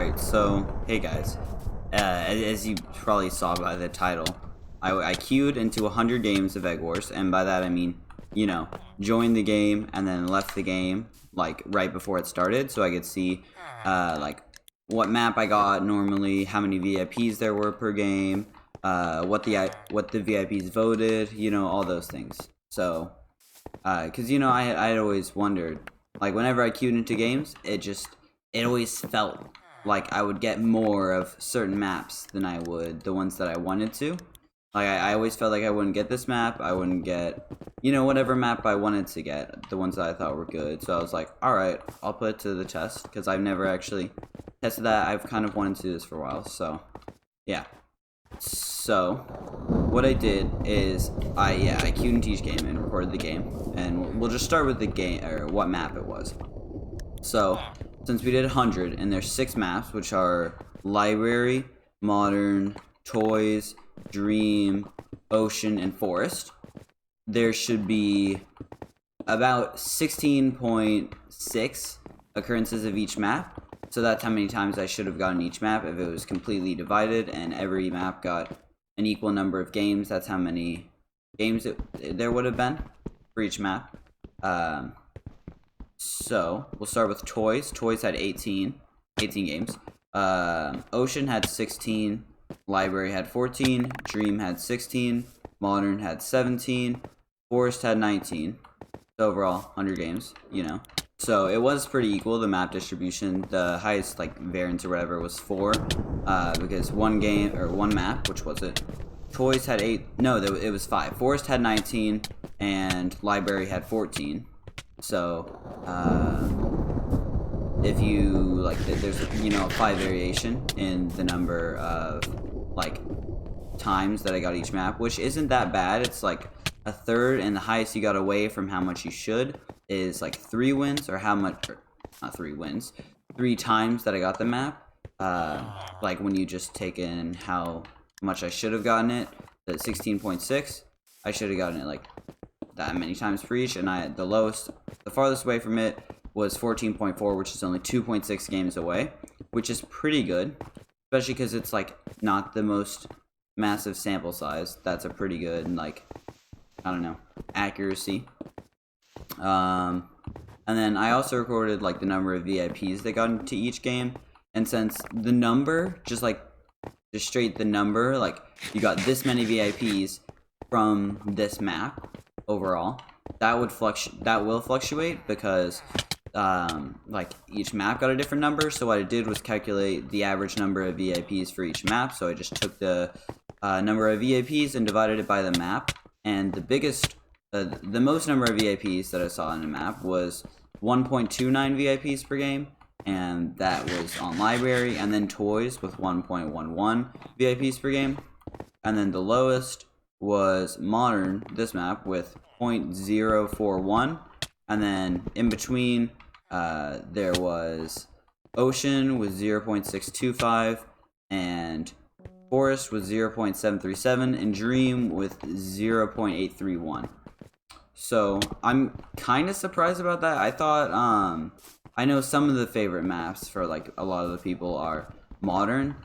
Alright, so, hey guys. As you probably saw by the title, I queued into 100 games of Egg Wars, and by that I mean, you know, joined the game and then left the game, like, right before it started, so I could see, like, what map I got normally, how many VIPs there were per game, what the VIPs voted, you know, all those things. So, because, you know, I had always wondered, like, whenever I queued into games, it always felt like I would get more of certain maps than I would the ones that I wanted to. Like, I always felt like I wouldn't get this map, I wouldn't get, you know, whatever map I wanted to get, the ones that I thought were good. So I was like, alright, I'll put it to the test, because I've never actually tested that. I've kind of wanted to do this for a while, so, yeah. So, what I did is, I queued into each game and recorded the game, and we'll just start with the game, or what map it was. So, since we did 100, and there's 6 maps, which are Library, Modern, Toys, Dream, Ocean, and Forest, there should be about 16.6 occurrences of each map. So that's how many times I should have gotten each map if it was completely divided and every map got an equal number of games. That's how many games there would have been for each map. So we'll start with Toys. Toys had 18 games. Ocean had 16. Library had 14. Dream had 16. Modern had 17. Forest had 19. So overall, 100 games, you know. So it was pretty equal, the map distribution. The highest, like, variance or whatever was 4. Because one map, which was it? Toys had 8. No, it was 5. Forest had 19. And Library had 14. So, if you, like, there's, you know, a 5 variation in the number of, like, times that I got each map, which isn't that bad. It's like a third, and the highest you got away from how much you should is like 3 wins, or how much, or not 3 wins, 3 times that I got the map. Like when you just take in how much I should have gotten it, the 16.6, I should have gotten it like that many times for each, and the farthest away from it was 14.4, which is only 2.6 games away, which is pretty good, especially because it's like not the most massive sample size. That's a pretty good, like, I don't know, accuracy. And then I also recorded like the number of VIPs that got into each game, and since the number, just straight the number, like you got this many VIPs from this map overall, that will fluctuate because like each map got a different number. So what I did was calculate the average number of VIPs for each map. So I just took the number of VIPs and divided it by the map, and the most number of VIPs that I saw in a map was 1.29 VIPs per game, and that was on Library, and then Toys with 1.11 VIPs per game, and then the lowest was Modern, this map, with 0.041, and then in between there was Ocean with 0.625, and Forest with 0.737, and Dream with 0.831. So I'm kind of surprised about that. I thought, I know some of the favorite maps for like a lot of the people are Modern,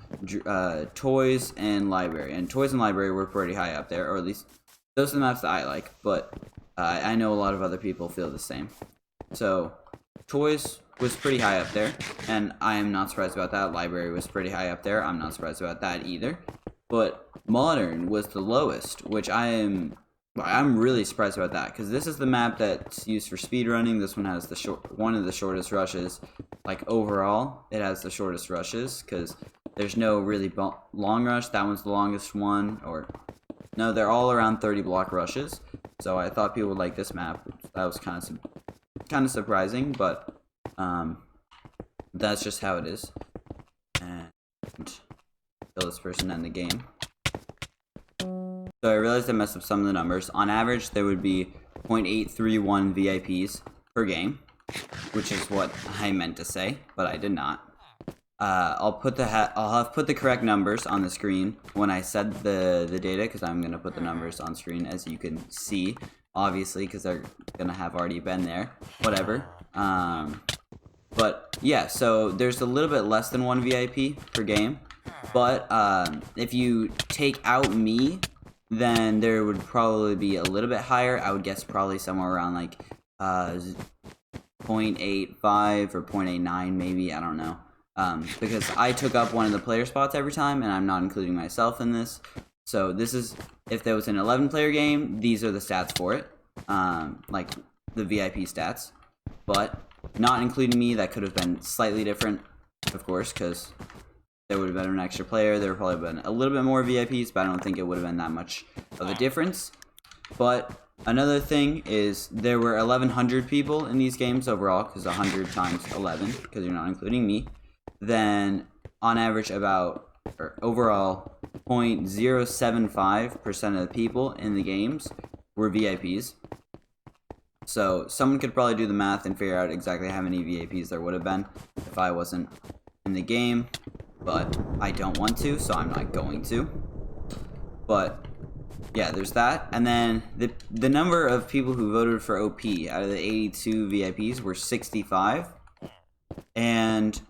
Toys, and Library. And Toys and Library were pretty high up there, or at least those are the maps that I like. But I know a lot of other people feel the same. So Toys was pretty high up there, and I am not surprised about that. Library was pretty high up there. I'm not surprised about that either. But Modern was the lowest, which I'm really surprised about that, because this is the map that's used for speedrunning. This one has one of the shortest rushes. Like, overall, it has the shortest rushes, because there's no really long rush. That one's the longest one, or no, they're all around 30 block rushes. So I thought people would like this map. That was kind of surprising, but that's just how it is. And kill this person in the game. So I realized I messed up some of the numbers. On average, there would be 0.831 VIPs per game, which is what I meant to say, but I did not. I'll have put the correct numbers on the screen when I said the data, because I'm gonna put the numbers on screen as you can see, obviously, because they're gonna have already been there. Whatever. But yeah, so there's a little bit less than 1 VIP per game. But if you take out me, then there would probably be a little bit higher. I would guess probably somewhere around like 0.85 or 0.89 maybe, I don't know. Because I took up one of the player spots every time, and I'm not including myself in this. So this is, if there was an 11-player game, these are the stats for it. Like the VIP stats. But not including me, that could have been slightly different, of course, because there would have been an extra player. There would probably been a little bit more VIPs, but I don't think it would have been that much of a difference. But another thing is there were 1,100 people in these games overall, because 100 times 11, because you're not including me. Then on average about, or overall, 0.075% of the people in the games were VIPs. So someone could probably do the math and figure out exactly how many VIPs there would have been if I wasn't in the game. But I don't want to, so I'm not going to. But yeah, there's that. And then the number of people who voted for OP out of the 82 VIPs were 65. And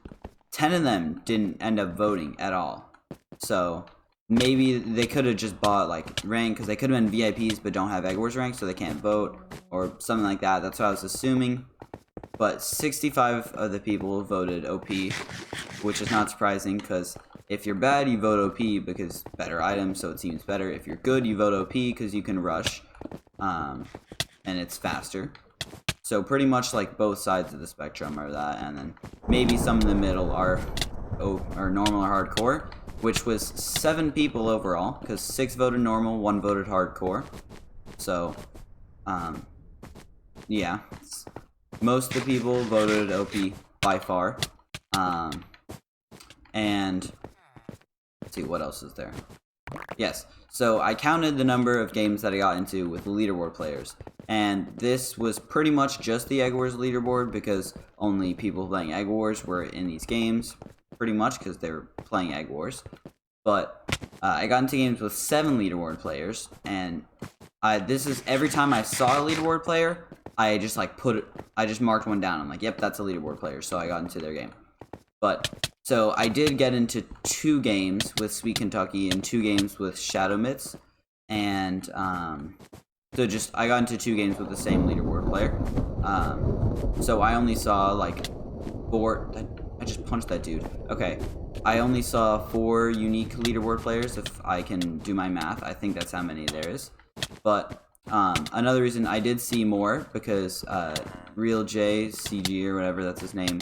10 of them didn't end up voting at all. So maybe they could have just bought like rank, because they could have been VIPs but don't have eggwars rank, so they can't vote or something like that. That's what I was assuming. But 65 of the people voted OP, which is not surprising, because if you're bad, you vote OP because better items, so it seems better. If you're good, you vote OP because you can rush, and it's faster. So pretty much like both sides of the spectrum are that, and then maybe some in the middle are normal or hardcore, which was 7 people overall, because 6 voted normal, 1 voted hardcore. So, yeah, most of the people voted OP by far. And let's see, what else is there? Yes, so I counted the number of games that I got into with the leaderboard players, and this was pretty much just the Egg Wars leaderboard, because only people playing Egg Wars were in these games, pretty much because they were playing Egg Wars. But I got into games with 7 leaderboard players, and this is every time I saw a leaderboard player, I just like I just marked one down. I'm like, yep, that's a leaderboard player, so I got into their game. But so I did get into 2 games with Sweet Kentucky and 2 games with Shadow Mitts, and so I got into 2 games with the same leaderboard player. So I only saw like 4. I just punched that dude. Okay, I only saw 4 unique leaderboard players, if I can do my math. I think that's how many there is. But another reason I did see more, because Real J CG or whatever that's his name,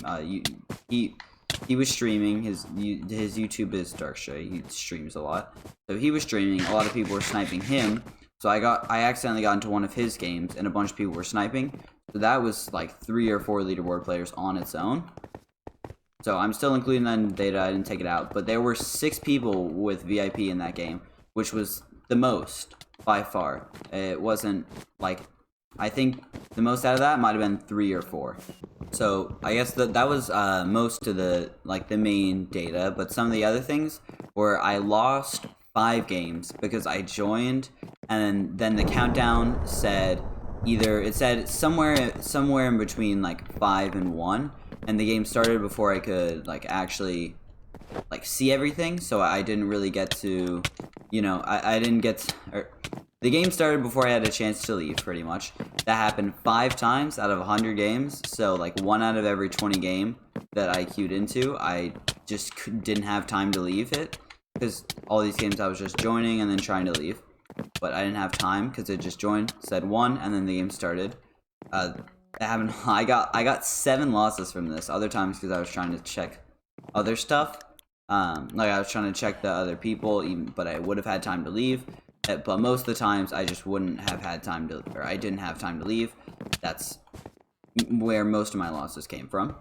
he was streaming. His YouTube is Darkstray. He streams a lot, so he was streaming. A lot of people were sniping him, so I accidentally got into one of his games, and a bunch of people were sniping. So that was like 3 or 4 leaderboard players on its own. So I'm still including that in the data. I didn't take it out, but there were 6 people with VIP in that game, which was the most by far. It wasn't like, I think the most out of that might have been 3 or 4. So I guess that was most of the main data. But some of the other things were I lost 5 games because I joined, and then the countdown said it said somewhere in between like 5 and 1, and the game started before I could actually see everything. So I didn't really get to, I didn't get the game started before I had a chance to leave, pretty much. That happened 5 times out of 100 games, so 1 out of every 20 game that I queued into, I just didn't have time to leave it, because all these games I was just joining and then trying to leave, but I didn't have time because it just joined, said 1, and then the game started. That happened. I got 7 losses from this. Other times because I was trying to check other stuff, I was trying to check the other people, but I would have had time to leave. But most of the times, I just wouldn't have had time to, or I didn't have time to leave. That's where most of my losses came from.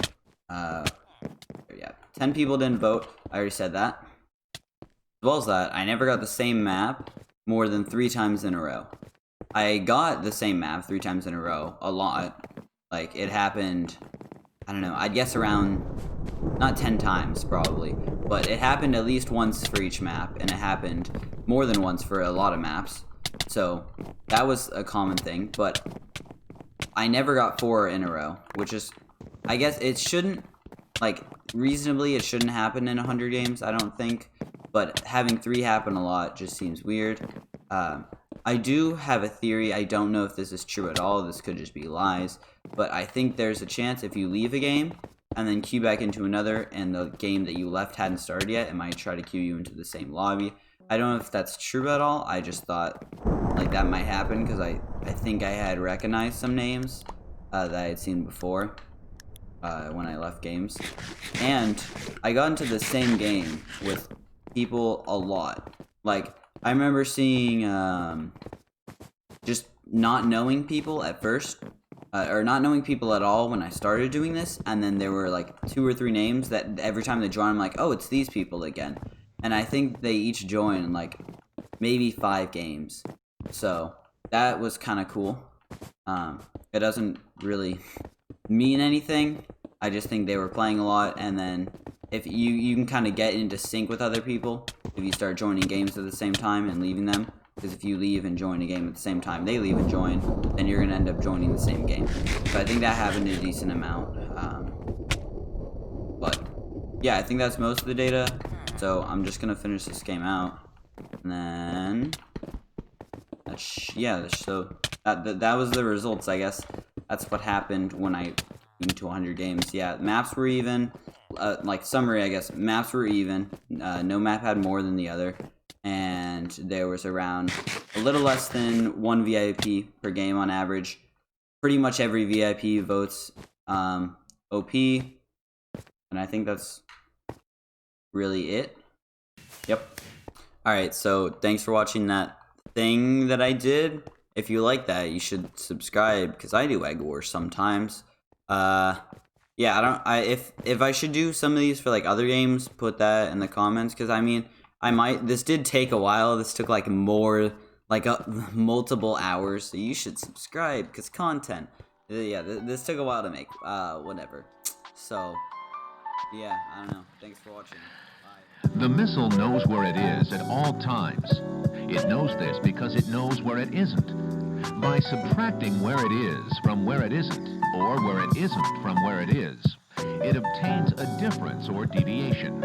Yeah, 10 people didn't vote. I already said that. As well as that, I never got the same map more than 3 times in a row. I got the same map 3 times in a row, a lot. It happened, I don't know, I'd guess around, not 10 times probably, but it happened at least once for each map, and it happened more than once for a lot of maps. So that was a common thing, but I never got 4 in a row, which is, I guess it shouldn't, like, reasonably, it shouldn't happen in 100 games, I don't think. But having 3 happen a lot just seems weird. I do have a theory. I don't know if this is true at all. This could just be lies. But I think there's a chance if you leave a game and then queue back into another and the game that you left hadn't started yet, it might try to queue you into the same lobby. I don't know if that's true at all. I just thought like that might happen because I think I had recognized some names that I had seen before when I left games. And I got into the same game with people a lot. Like, I remember seeing just not knowing people at first, or not knowing people at all when I started doing this, and then there were like 2 or 3 names that every time they join, I'm like, oh, it's these people again. And I think they each join like maybe 5 games. So that was kind of cool. It doesn't really mean anything. I just think they were playing a lot, and then if you can kind of get into sync with other people if you start joining games at the same time and leaving them. Because if you leave and join a game at the same time they leave and join, then you're going to end up joining the same game. So I think that happened a decent amount. But yeah, I think that's most of the data. So I'm just going to finish this game out. And then, yeah, so that was the results, I guess. That's what happened when I went to 100 games. Yeah, maps were even. Like summary, I guess, maps were even. No map had more than the other, and there was around a little less than 1 VIP per game on average. Pretty much every VIP votes OP, and I think that's really it. Yep. Alright, so thanks for watching that thing that I did. If you like that, you should subscribe, because I do egg wars sometimes. Yeah, if I should do some of these for like other games, put that in the comments, because I mean, this did take a while. This took like multiple hours, so you should subscribe, because content. Yeah, this took a while to make, whatever. So, yeah, I don't know. Thanks for watching. Bye. The missile knows where it is at all times. It knows this because it knows where it isn't. By subtracting where it is from where it isn't, or where it isn't from where it is, it obtains a difference or deviation.